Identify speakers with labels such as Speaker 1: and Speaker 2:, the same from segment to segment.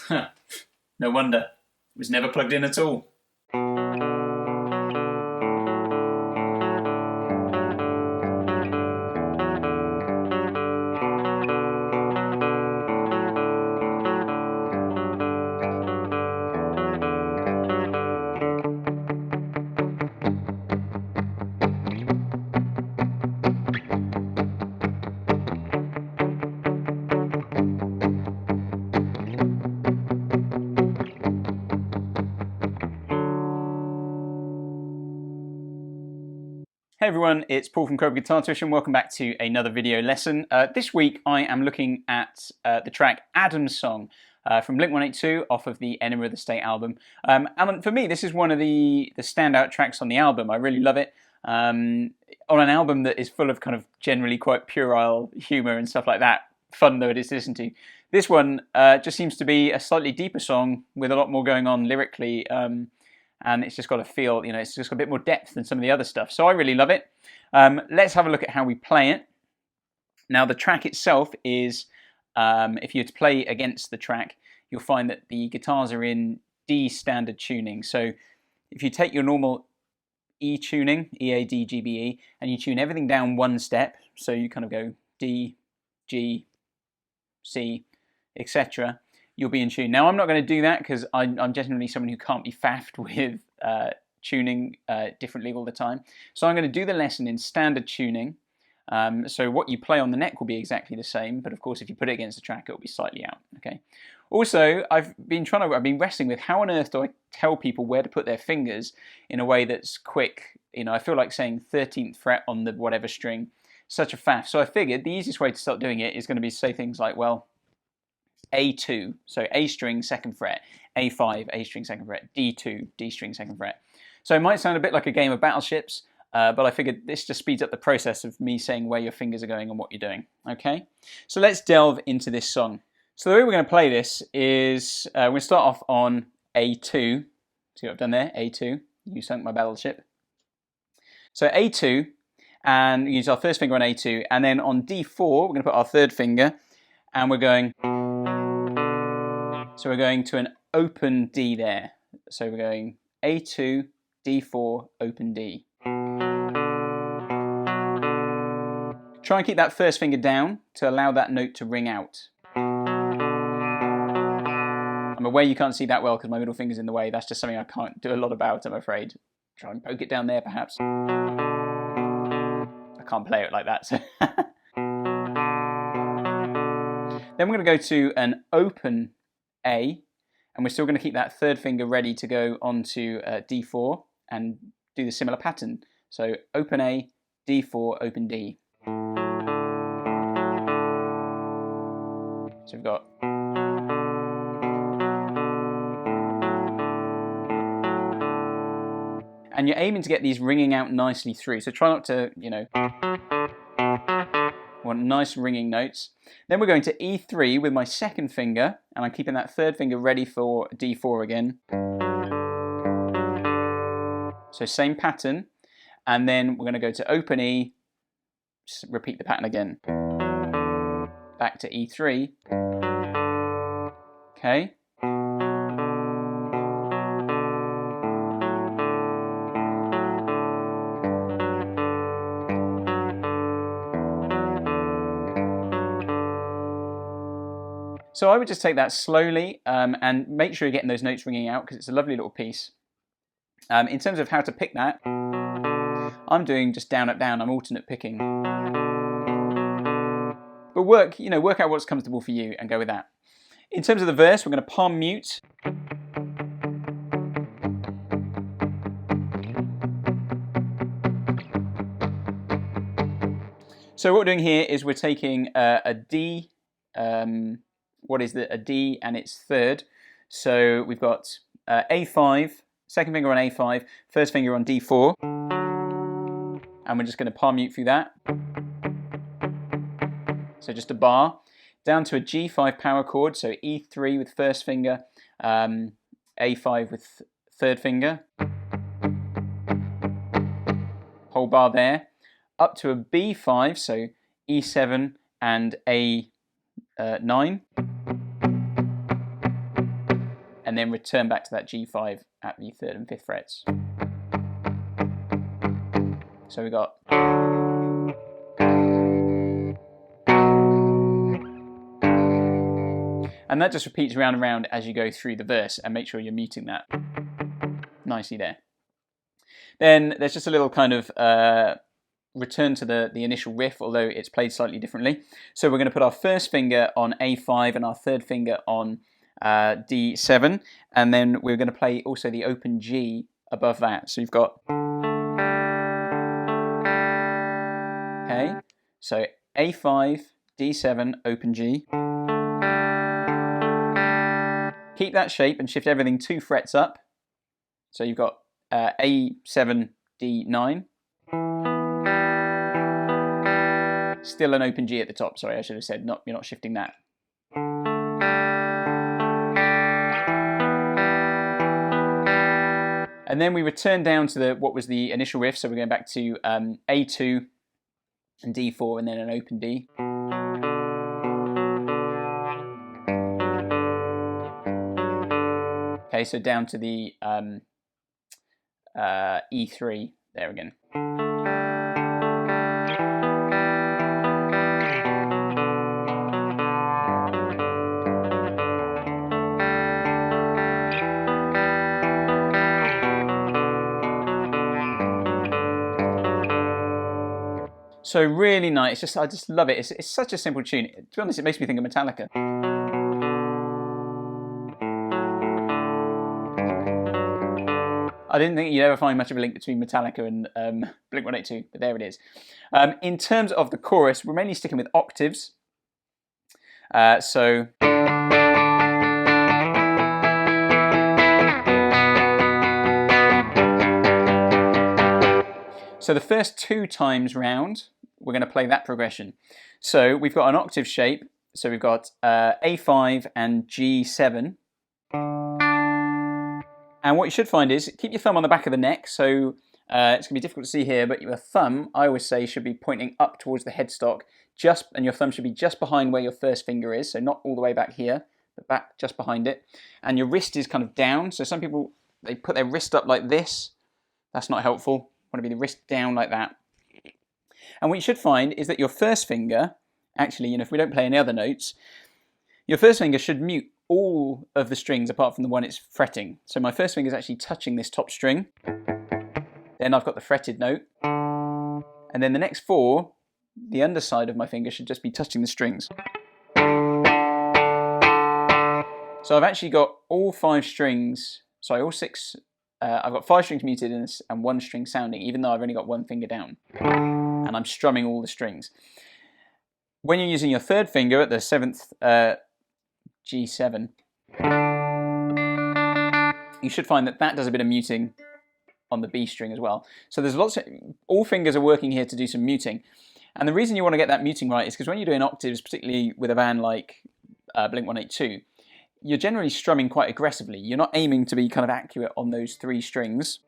Speaker 1: No wonder. It was never plugged in at all. Hey everyone, it's Paul from Crowborough Guitar Tuition. Welcome back to another video lesson. This week I am looking at the track Adam's Song from Blink-182 off of the Enema of the State album. And for me, this is one of the standout tracks on the album. I really love it. On an album that is full of kind of generally quite puerile humour and stuff like that, fun though it is to listen to. This one just seems to be a slightly deeper song with a lot more going on lyrically. And it's just got a feel, you know, it's just got a bit more depth than some of the other stuff. So I really love it. Let's have a look at how we play it. Now the track itself is, if you were to play against the track, you'll find that the guitars are in D standard tuning. So if you take your normal E tuning, E, A, D, G, B, E, and you tune everything down one step, so you kind of go D, G, C, etc., you'll be in tune. Now, I'm not going to do that because I'm generally someone who can't be faffed with tuning differently all the time. So I'm going to do the lesson in standard tuning. So what you play on the neck will be exactly the same, but of course, if you put it against the track, it'll be slightly out. Okay. Also, I've been wrestling with how on earth do I tell people where to put their fingers in a way that's quick. You know, I feel like saying 13th fret on the whatever string, such a faff. So I figured the easiest way to start doing it is going to be to say things like, well, A2, so A string, 2nd fret, A5, A string, 2nd fret, D2, D string, 2nd fret. So it might sound a bit like a game of battleships, but I figured this just speeds up the process of me saying where your fingers are going and what you're doing. Okay, so let's delve into this song. So the way we're going to play this is we're going to start off on A2. See what I've done there? A2. You sunk my battleship. So A2, and we use our first finger on A2, and then on D4 we're going to put our 3rd finger, and we're going. So we're going to an open D there. So we're going A2, D4, open D. Try and keep that first finger down to allow that note to ring out. I'm aware you can't see that well because my middle finger's in the way. That's just something I can't do a lot about, I'm afraid. Try and poke it down there, perhaps. I can't play it like that. So then we're going to go to an open A, and we're still going to keep that 3rd finger ready to go onto D4 and do the similar pattern. So open A, D4, open D. So we've got. And you're aiming to get these ringing out nicely through. So try not to, you know, want nice ringing notes. Then we're going to E3 with my 2nd finger, and I'm keeping that 3rd finger ready for D4 again. So same pattern, and then we're going to go to open E, just repeat the pattern again. Back to E3. Okay. So I would just take that slowly and make sure you're getting those notes ringing out because it's a lovely little piece. In terms of how to pick that, I'm doing just down, up, down. I'm alternate picking. But work out what's comfortable for you and go with that. In terms of the verse, we're going to palm mute. So what we're doing here is we're taking a D. A D and its 3rd. So we've got A5, 2nd finger on A5, 1st finger on D4, and we're just going to palm mute through that. So just a bar down to a G5 power chord. So E3 with 1st finger, A5 with 3rd finger, whole bar there, up to a B5. So E7 and A9. and then return back to that G5 at the 3rd and 5th frets. So we got and that just repeats round and round as you go through the verse, and make sure you're muting that nicely there. Then there's just a little kind of return to the initial riff, although it's played slightly differently. So we're going to put our first finger on A5 and our third finger on D7, and then we're going to play also the open G above that. So you've got, okay, so A5, D7, open G. Keep that shape and shift everything 2 frets up. So you've got A7, D9. Still an open G at the top. Sorry, I should have said you're not shifting that. And then we return down to what was the initial riff. So we're going back to A2 and D4, and then an open D. Okay, so down to the E3 there again. So really nice. I just love it. It's such a simple tune. To be honest, it makes me think of Metallica. I didn't think you'd ever find much of a link between Metallica and Blink-182, but there it is. In terms of the chorus, we're mainly sticking with octaves. So the first 2 times round, we're going to play that progression. So we've got an octave shape. So we've got A5 and G7. And what you should find is, keep your thumb on the back of the neck. So it's going to be difficult to see here, but your thumb, I always say, should be pointing up towards the headstock, and your thumb should be just behind where your first finger is. So not all the way back here, but back just behind it. And your wrist is kind of down. So some people, they put their wrist up like this. That's not helpful. Want to be the wrist down like that. And what you should find is that your first finger, actually, if we don't play any other notes, your first finger should mute all of the strings apart from the one it's fretting. So my first finger is actually touching this top string. Then I've got the fretted note. And then the next 4, the underside of my finger should just be touching the strings. So I've actually got all 5 strings, sorry, all 6, I've got 5 strings muted and 1 string sounding, even though I've only got 1 finger down. And I'm strumming all the strings. When you're using your third finger at the 7th G7, you should find that does a bit of muting on the B string as well. So there's all fingers are working here to do some muting. And the reason you want to get that muting right is because when you're doing octaves, particularly with a band like Blink-182, you're generally strumming quite aggressively. You're not aiming to be kind of accurate on those 3 strings.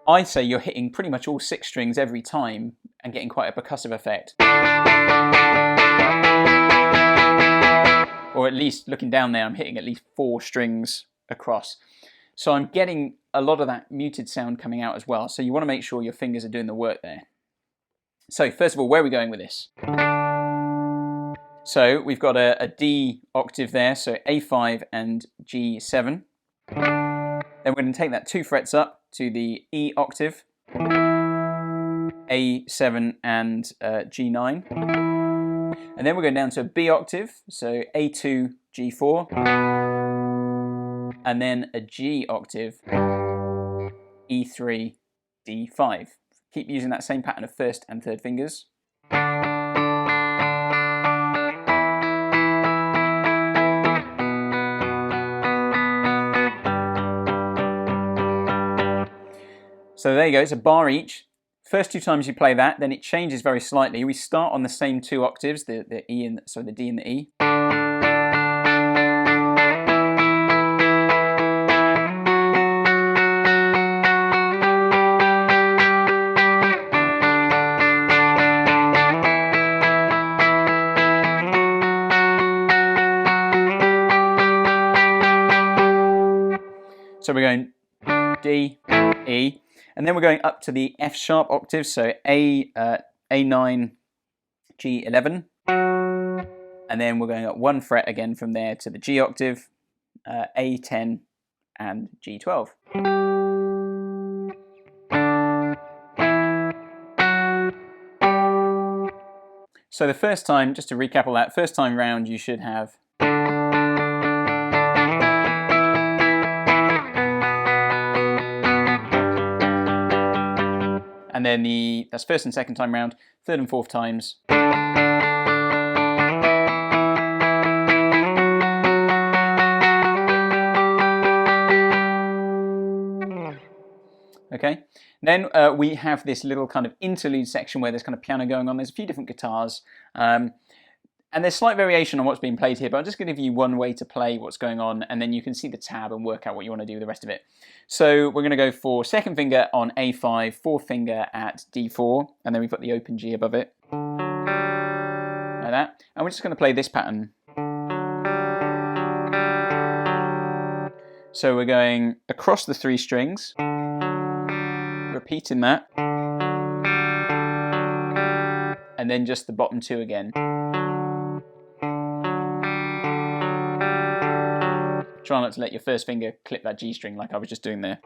Speaker 1: I'd say you're hitting pretty much all 6 strings every time and getting quite a percussive effect. Or at least, looking down there, I'm hitting at least 4 strings across. So I'm getting a lot of that muted sound coming out as well. So you want to make sure your fingers are doing the work there. So first of all, where are we going with this? So we've got a D octave there, so A5 and G7. Then we're going to take that 2 frets up to the E octave, A7 and G9. And then we're going down to a B octave, so A2, G4. And then a G octave, E3, D5. Keep using that same pattern of first and third fingers. So there you go, it's a bar each. First 2 times you play that, then it changes very slightly. We start on the same 2 octaves, the D and the E. So we're going D, E, and then we're going up to the F sharp octave, so A9, G11, and then we're going up 1 fret again from there to the G octave, A10 and G12. So the first time, just to recap all that, first time round you should have and then that's first and second time round, third and fourth times. Okay, then we have this little kind of interlude section where there's kind of piano going on. There's a few different guitars, and there's slight variation on what's being played here, but I'm just going to give you one way to play what's going on, and then you can see the tab and work out what you want to do with the rest of it. So we're going to go for second finger on A5, fourth finger at D4, and then we've got the open G above it, like that. And we're just going to play this pattern. So we're going across the 3 strings, repeating that, and then just the bottom 2 again. Try not to let your first finger clip that G string like I was just doing there.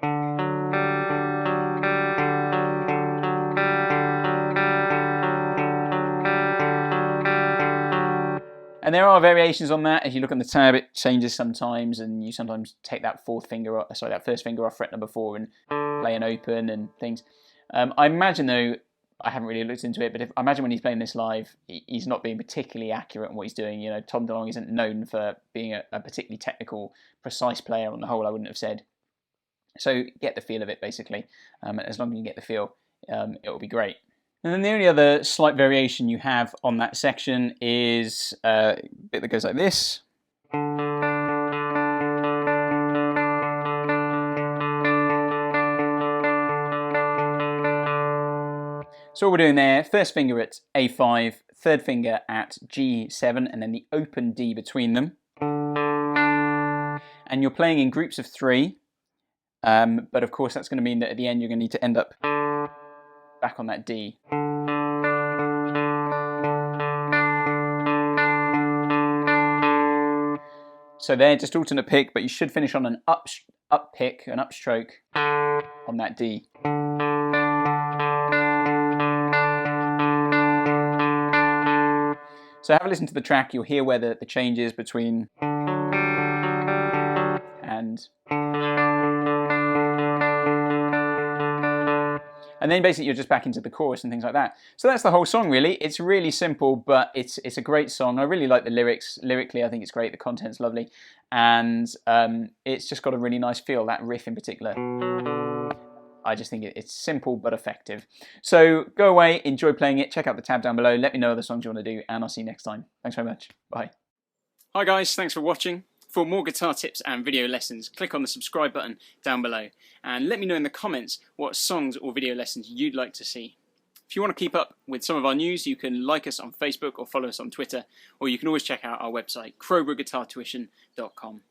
Speaker 1: And there are variations on that. If you look on the tab, it changes sometimes, and you sometimes take that that first finger off fret number 4 and play an open and things. I imagine though, I haven't really looked into it, but I imagine when he's playing this live, he's not being particularly accurate in what he's doing. You know, Tom DeLonge isn't known for being a particularly technical, precise player on the whole, I wouldn't have said. So get the feel of it, basically. As long as you get the feel, it will be great. And then the only other slight variation you have on that section is a bit that goes like this. So what we're doing there, first finger at A5, third finger at G7, and then the open D between them. And you're playing in groups of 3, but of course that's going to mean that at the end you're going to need to end up back on that D. So there, just alternate pick, but you should finish on an up pick, an upstroke on that D. So have a listen to the track, you'll hear where the change is between and then basically you're just back into the chorus and things like that. So that's the whole song really. It's really simple, but it's a great song. I really like the lyrics. Lyrically, I think it's great. The content's lovely. And it's just got a really nice feel, that riff in particular. I just think it's simple but effective. So go away, enjoy playing it, check out the tab down below, let me know other songs you want to do, and I'll see you next time. Thanks very much. Bye. Hi guys, thanks for watching. For more guitar tips and video lessons, click on the subscribe button down below and let me know in the comments what songs or video lessons you'd like to see. If you want to keep up with some of our news, you can like us on Facebook or follow us on Twitter, or you can always check out our website, crowboroughguitartuition.com.